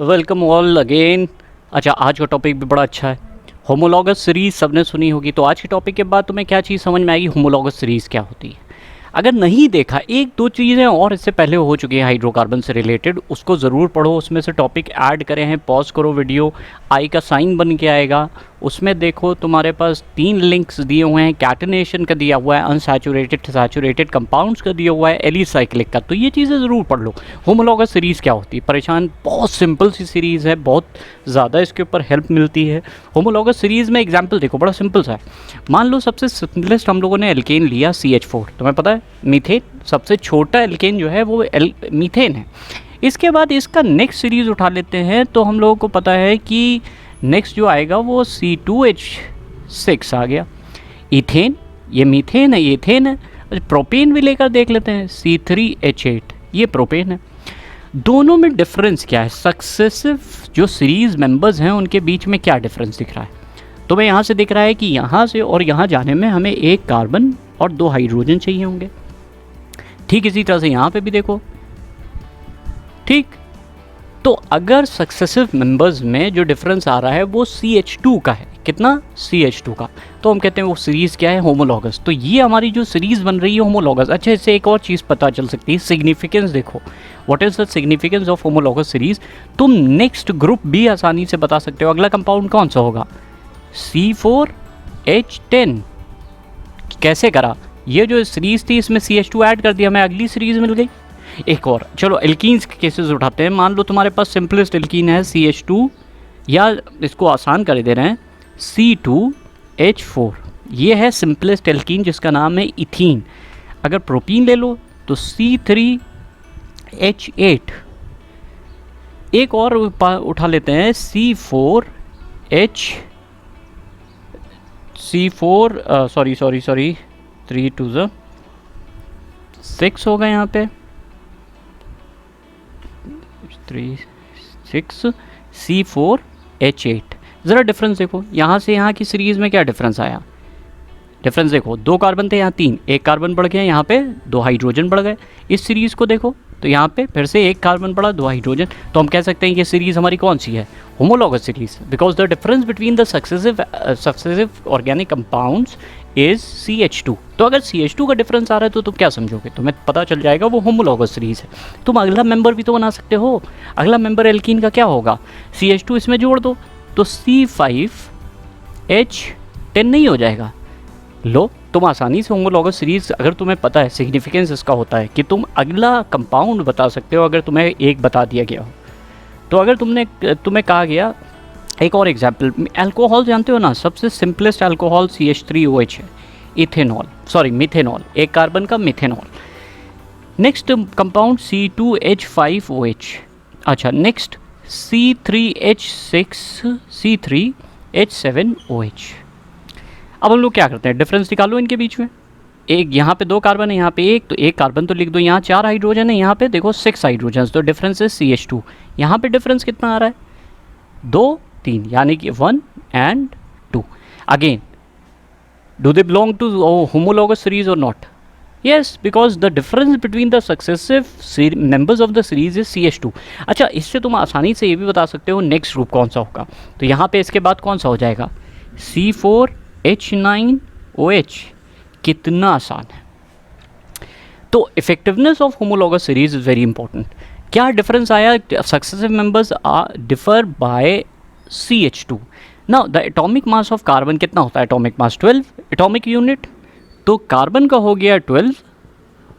Welcome all again. अच्छा, आज का टॉपिक भी बड़ा अच्छा है। होमोलॉगस सीरीज़ सबने सुनी होगी, तो आज के टॉपिक के बाद तुम्हें क्या चीज़ समझ में आएगी, होमोलॉगस सीरीज़ क्या होती है। अगर नहीं देखा, एक दो चीज़ें और इससे पहले हो चुकी हैं हाइड्रोकार्बन से रिलेटेड, उसको ज़रूर पढ़ो। उसमें से टॉपिक ऐड करे हैं, पॉज करो वीडियो, आई का साइन बन के आएगा। उसमें देखो तुम्हारे पास 3 लिंक्स दिए हुए हैं, कैटेनेशन का दिया हुआ है, अनसैचुरेटेड सैचुरेटेड कंपाउंड्स का दिया हुआ है, एलिसाइक्लिक का। तो ये चीज़ें ज़रूर पढ़ लो। होमोलॉगस सीरीज़ क्या होती है, परेशान, बहुत सिंपल सी सीरीज़ है, बहुत ज़्यादा इसके ऊपर हेल्प मिलती है। होमोलॉगस सीरीज़ में एग्जाम्पल देखो, बड़ा सिंपल सा है। मान लो सबसे सिंपलेस्ट हम लोगों ने एल्केन लिया CH4, तुम्हें पता है मीथेन, सबसे छोटा एल्केन जो है वो मीथेन है। इसके बाद इसका नेक्स्ट सीरीज़ उठा लेते हैं, तो हम लोगों को पता है कि नेक्स्ट जो आएगा वो C2H6 आ गया। इथेन, ये मीथेन है, ये इथेन है। प्रोपेन भी लेकर देख लेते हैं, C3H8, ये प्रोपेन है। दोनों में डिफरेंस क्या है, सक्सेसिव जो सीरीज़ मेंबर्स हैं उनके बीच में क्या डिफरेंस दिख रहा है। तो मैं यहाँ से दिख रहा है कि यहाँ से और यहाँ जाने में हमें 1 कार्बन और 2 हाइड्रोजन चाहिए होंगे। ठीक इसी तरह से यहाँ पे भी देखो, ठीक। तो अगर सक्सेसिव मेंबर्स में जो डिफरेंस आ रहा है वो CH2 का है, कितना, CH2 का, तो हम कहते हैं वो सीरीज़ क्या है, होमोलॉगस। तो ये हमारी जो सीरीज़ बन रही है होमोलॉगस। अच्छा, इससे एक और चीज़ पता चल सकती है, सिग्निफिकेंस देखो, what is the significance of homologous series. तुम नेक्स्ट ग्रुप भी आसानी से बता सकते हो, अगला कंपाउंड कौन सा होगा, C4H10। कैसे करा, ये जो सीरीज़ थी इसमें CH2 ऐड कर दिया, हमें अगली सीरीज़ मिल गई। एक और, चलो एल्कीन्स के केसेस उठाते हैं। मान लो तुम्हारे पास सिंपलेस्ट एल्कीन है CH2, या इसको आसान कर दे रहे हैं C2H4, ये है सिंपलेस्ट एल्कीन जिसका नाम है इथीन। अगर प्रोपीन ले लो तो C3H8। एक और उठा लेते हैं C4 3 2 6 हो गए यहाँ पे, 3 6 C4H8। ज़रा डिफरेंस देखो, यहाँ से यहाँ की सीरीज़ में क्या डिफरेंस आया। डिफरेंस देखो, 2 कार्बन थे, यहाँ 3, 1 कार्बन बढ़ गया, यहाँ पे 2 हाइड्रोजन बढ़ गए। इस सीरीज़ को देखो तो यहाँ पे फिर से 1 कार्बन बढ़ा, 2 हाइड्रोजन। तो हम कह सकते हैं कि सीरीज़ हमारी कौन सी है, homologous series, because the difference between the successive organic compounds is CH2। तो अगर CH2 का डिफरेंस आ रहा है तो तुम क्या समझोगे, तुम्हें पता चल जाएगा वो होमोलॉगस सीरीज़ है। तुम अगला मेंबर भी तो बना सकते हो। अगला मेंबर एल्कीन का क्या होगा, CH2 इसमें जोड़ दो तो C5H10 नहीं हो जाएगा। लो, तुम आसानी से होमोलॉगस सीरीज़, अगर तुम्हें पता है सिग्निफिकेंस इसका होता है कि तुम अगला कंपाउंड बता सकते हो अगर तुम्हें एक बता दिया गया हो। तो अगर तुम्हें कहा गया, एक और एग्जाम्पल, अल्कोहल जानते हो ना, सबसे सिंपलेस्ट अल्कोहल CH3OH है, इथेनॉल, सॉरी मिथेनॉल, 1 कार्बन का मिथेनॉल। Next compound C2H5OH। अच्छा, नेक्स्ट C3H6 C3H7OH। अब हम लोग क्या करते हैं, डिफरेंस निकालो इनके बीच में। एक यहाँ पे 2 कार्बन है, यहाँ पे 1, तो 1 कार्बन तो लिख दो। यहाँ 4 हाइड्रोजन है, यहाँ पे देखो 6 हाइड्रोजन, तो डिफरेंस है CH2। यहाँ पे डिफरेंस कितना आ रहा है, 2 3, यानी कि 1 and 2। Again, do they belong to homologous series और not, yes, because the difference between the successive members of the series is CH2। अच्छा, इससे तुम आसानी से ये भी बता सकते हो नेक्स्ट ग्रुप कौन सा होगा। तो यहाँ पे इसके बाद कौन सा हो जाएगा, C4H9OH। कितना आसान है। तो effectiveness of homologous series is very important. क्या डिफरेंस आया, successive members differ bye CH2। Now the atomic mass of carbon कितना होता है, एटॉमिक मास 12 एटॉमिक यूनिट। तो कार्बन का हो गया 12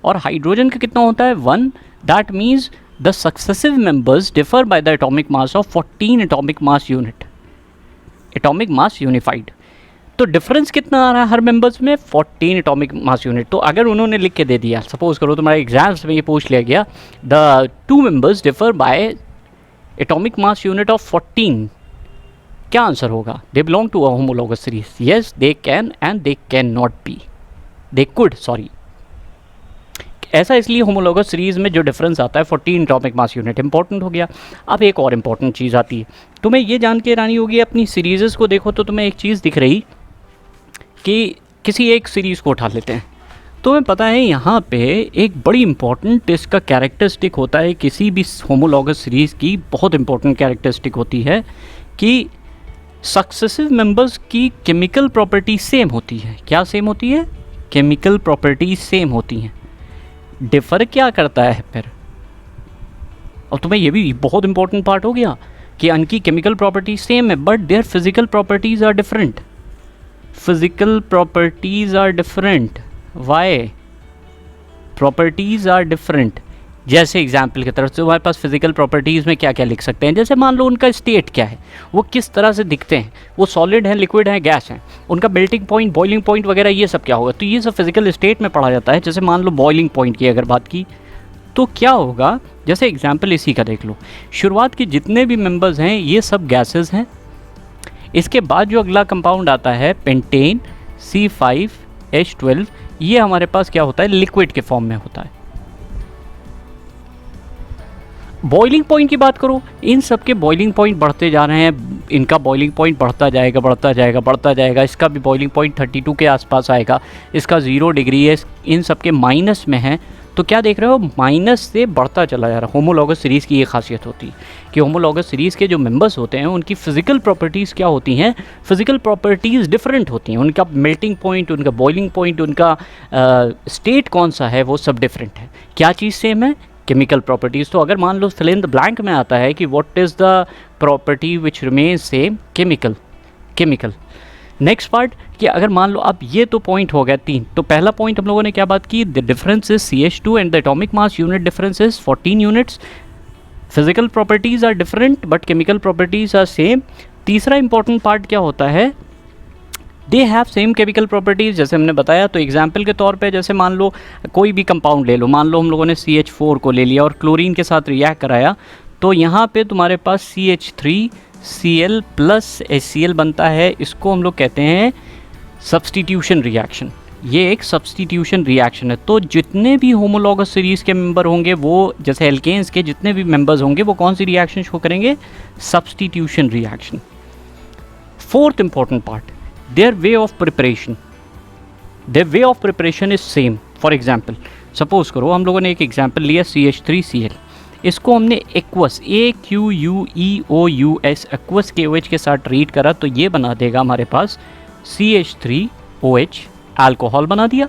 और हाइड्रोजन का कितना होता है, 1। That means the successive members differ by the atomic mass of 14 atomic mass unit, atomic mass unified. तो डिफरेंस कितना आ रहा है हर मेंबर्स में, 14 एटॉमिक मास यूनिट। तो अगर उन्होंने लिख के दे दिया, सपोज करो तुम्हारे एग्जाम्स में ये पूछ लिया गया, the 2 members differ by atomic mass unit of 14, क्या आंसर होगा, they belong to a homologous series. Yes, they can and they can not be, they could, sorry. ऐसा इसलिए होमोलॉगस सीरीज़ में जो डिफरेंस आता है 14 एटॉमिक मास यूनिट इंपॉर्टेंट हो गया। अब एक और इंपॉर्टेंट चीज़ आती है, तुम्हें ये जान के रानी होगी, अपनी सीरीज़ को देखो तो तुम्हें एक चीज़ दिख रही कि किसी एक सीरीज़ को उठा लेते हैं, तुम्हें पता है यहाँ पे एक बड़ी इंपॉर्टेंट इसका कैरेक्टरिस्टिक होता है किसी भी होमोलॉगस सीरीज़ की, बहुत इंपॉर्टेंट कैरेक्टरिस्टिक होती है कि सक्सेसिव मेंबर्स की केमिकल प्रॉपर्टी सेम होती है। क्या सेम होती है? केमिकल प्रॉपर्टी सेम होती हैं। डिफ़र क्या करता है फिर? और तुम्हें ये भी बहुत इंपॉर्टेंट पार्ट हो गया कि उनकी केमिकल प्रॉपर्टी सेम है but their physical properties are different. Physical properties are different. Why? Properties are different. जैसे एग्जाम्पल की तरफ से हमारे पास फिजिकल प्रॉपर्टीज़ में क्या क्या लिख सकते हैं, जैसे मान लो उनका स्टेट क्या है, वो किस तरह से दिखते हैं, वो सॉलिड है, लिक्विड है, गैस है, उनका मेल्टिंग पॉइंट, बॉइलिंग पॉइंट वगैरह ये सब क्या होगा, तो ये सब फिजिकल स्टेट में पढ़ा जाता है। जैसे मान लो बॉइलिंग पॉइंट की अगर बात की तो क्या होगा, जैसे एग्जाम्पल इसी का देख लो, शुरुआत के जितने भी मेंबर्स हैं ये सब गैसेस हैं। इसके बाद जो अगला कंपाउंड आता है पेंटेन C5H12, ये हमारे पास क्या होता है, लिक्विड के फॉर्म में होता है। बॉइलिंग पॉइंट की बात करो, इन सब के बॉइलिंग पॉइंट बढ़ते जा रहे हैं, इनका बॉइलिंग पॉइंट बढ़ता जाएगा बढ़ता जाएगा बढ़ता जाएगा, इसका भी बॉइलिंग पॉइंट 32 के आसपास आएगा, इसका 0 डिग्री है, इन सब के माइनस में है। तो क्या देख रहे हो, माइनस से बढ़ता चला जा रहा है। होमोलॉगस सीरीज़ की ये खासियत होती है कि होमोलॉगस सीरीज़ के जो मेंबर्स होते हैं उनकी फ़िज़िकल प्रॉपर्टीज़ क्या होती हैं, फ़िज़िकल प्रॉपर्टीज़ डिफरेंट होती हैं। उनका मेल्टिंग पॉइंट, उनका बॉइलिंग पॉइंट, उनका स्टेट कौन सा है वो सब डिफरेंट है। क्या चीज़ सेम है? Chemical properties. तो अगर मान लो फिल इन द ब्लैंक में आता है कि what is the property which remains same, chemical. Next part कि अगर मान लो अब ये तो पॉइंट हो गया 3, तो पहला पॉइंट हम लोगों ने क्या बात की, the difference is CH2 and the atomic mass unit difference is 14 units. Physical properties are different but chemical properties are same. तीसरा इंपॉर्टेंट पार्ट क्या होता है, they have same chemical properties, जैसे हमने बताया। तो एग्जाम्पल के तौर पे जैसे मान लो कोई भी कंपाउंड ले लो, मान लो हम लोगों ने CH4 को ले लिया और क्लोरीन के साथ रिएक्ट कराया, तो यहाँ पे तुम्हारे पास CH3Cl प्लस HCl बनता है। इसको हम लोग कहते हैं सब्स्टिट्यूशन रिएक्शन। ये एक सब्स्टिट्यूशन रिएक्शन है। तो जितने भी होमोलॉगस सीरीज़ के मेंबर होंगे वो, जैसे एल्केन्स के जितने भी मेंबर्स होंगे वो कौन सी रिएक्शन शो करेंगे, substitution reaction. Fourth important part, their way of preparation is same। For example suppose करो हम लोगों ने एक एग्जाम्पल लिया CH3Cl, इसको हमने एक्वस AQUEOUS एक्वस KOH के साथ ट्रीट करा, तो ये बना देगा हमारे पास CH3OH, अल्कोहल बना दिया।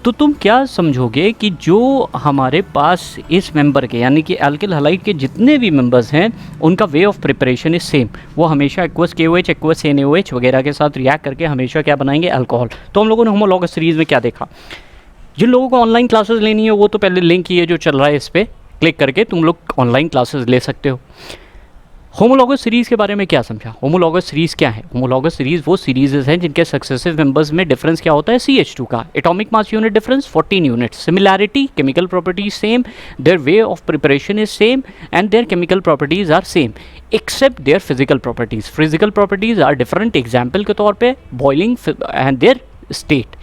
तो तुम क्या समझोगे कि जो हमारे पास इस मेंबर के यानी कि एल्किल हैलाइड के जितने भी मेंबर्स हैं उनका वे ऑफ प्रिपरेशन इज सेम। वो हमेशा एक्वस KOH, एक्वस NaOH वगैरह के साथ रिएक्ट करके हमेशा क्या बनाएंगे, अल्कोहल। तो हम लोगों ने होमोलॉगस सीरीज़ में क्या देखा, जिन लोगों को ऑनलाइन क्लासेस लेनी है वो तो पहले लिंक ये जो चल रहा है इस पर क्लिक करके तुम लोग ऑनलाइन क्लासेस ले सकते हो। होमोलॉगस सीरीज़ के बारे में क्या समझा, होमोलॉगस सीरीज़ क्या है? होमोलॉगस सीरीज़ वो सीरीज़ हैं जिनके सक्सेसिव मेंबर्स में डिफरेंस क्या होता है, CH2 का atomic mass unit difference 14 units. Similarity, chemical properties same, their way of preparation is same and their chemical properties are same except their physical properties. Physical properties are different. Example के तौर पर boiling and there state.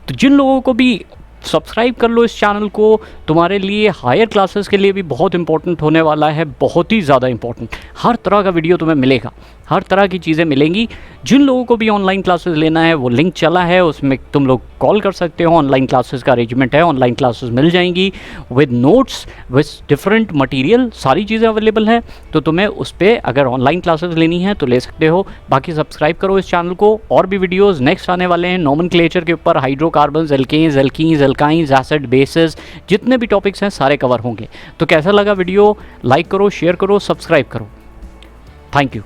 तो जिन लोगों को भी subscribe कर लो इस channel को, तुम्हारे लिए हायर क्लासेस के लिए भी बहुत इंपॉर्टेंट होने वाला है, बहुत ही ज़्यादा इंपॉर्टेंट। हर तरह का वीडियो तुम्हें मिलेगा, हर तरह की चीज़ें मिलेंगी। जिन लोगों को भी ऑनलाइन क्लासेस लेना है वो लिंक चला है, उसमें तुम लोग कॉल कर सकते हो। ऑनलाइन क्लासेस का अरेंजमेंट है, ऑनलाइन क्लासेस मिल जाएंगी with notes, with different material, सारी चीज़ें अवेलेबल हैं। तो तुम्हें उस पर अगर ऑनलाइन क्लासेस लेनी है तो ले सकते हो। बाकी सब्सक्राइब करो इस चैनल को, और भी वीडियोज़ नेक्स्ट आने वाले हैं नोमेनक्लेचर के ऊपर, hydrocarbons, alkanes, alkenes, alkynes, acid, bases, जितने भी टॉपिक्स हैं सारे कवर होंगे। तो कैसा लगा वीडियो, लाइक करो, शेयर करो, सब्सक्राइब करो। Thank you.